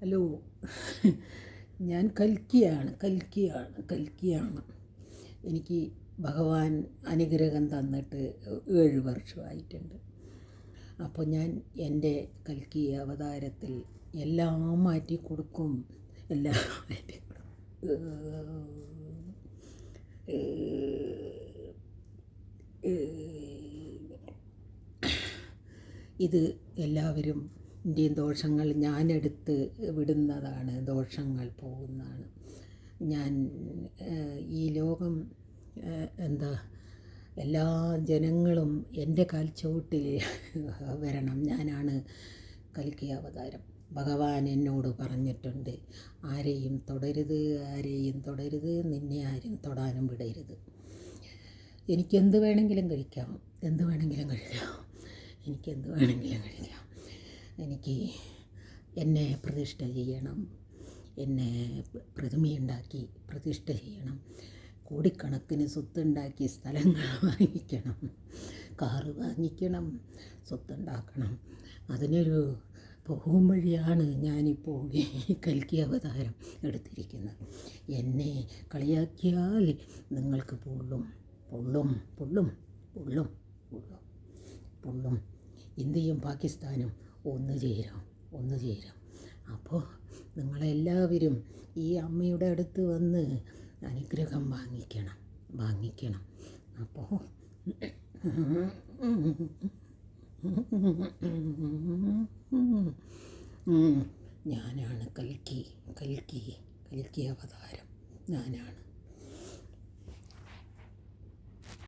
Hello, ഞാൻ കൽക്കിയാണ്. എനിക്ക് ഭഗവാൻ അനുഗ്രഹം തന്നിട്ട് 7 വർഷമായിട്ടുണ്ട്. അപ്പോൾ ഞാൻ എൻ്റെ കൽക്കി അവതാരത്തിൽ എല്ലാം മാറ്റി കൊടുക്കും. എല്ലാം മാറ്റി ഇത് എല്ലാവരും ഇന്ത്യൻ ദോഷങ്ങൾ ഞാനെടുത്ത് വിടുന്നതാണ്, ദോഷങ്ങൾ പോകുന്നതാണ്. ഞാൻ ഈ ലോകം എല്ലാ ജനങ്ങളും എൻ്റെ കാൽച്ചുവട്ടിൽ വരണം. ഞാനാണ് കൽക്കി അവതാരം. ഭഗവാൻ എന്നോട് പറഞ്ഞിട്ടുണ്ട്, ആരെയും തൊടരുത്, നിന്നെ ആരും തൊടാനും വിടരുത്. എനിക്കെന്ത് വേണമെങ്കിലും കഴിക്കാം. എനിക്ക് എന്നെ പ്രതിഷ്ഠ ചെയ്യണം, എന്നെ പ്രതിമയുണ്ടാക്കി പ്രതിഷ്ഠ ചെയ്യണം, കോടിക്കണക്കിന് സ്വത്തുണ്ടാക്കി സ്ഥലങ്ങൾ വാങ്ങിക്കണം, കാറ് വാങ്ങിക്കണം, സ്വത്തുണ്ടാക്കണം. അതിനൊരു പോകും വഴിയാണ് ഞാനിപ്പോൾ ഈ കൽക്കി അവതാരം എടുത്തിരിക്കുന്നത്. എന്നെ കളിയാക്കിയാൽ നിങ്ങൾക്ക് പൊള്ളും. ഇന്ത്യയും പാകിസ്ഥാനും ഒന്നു ചേരും. അപ്പോൾ നിങ്ങളെല്ലാവരും ഈ അമ്മയുടെ അടുത്ത് വന്ന് അനുഗ്രഹം വാങ്ങിക്കണം. അപ്പോൾ ഞാനാണ് കൽക്കി അവതാരം. ഞാനാണ്.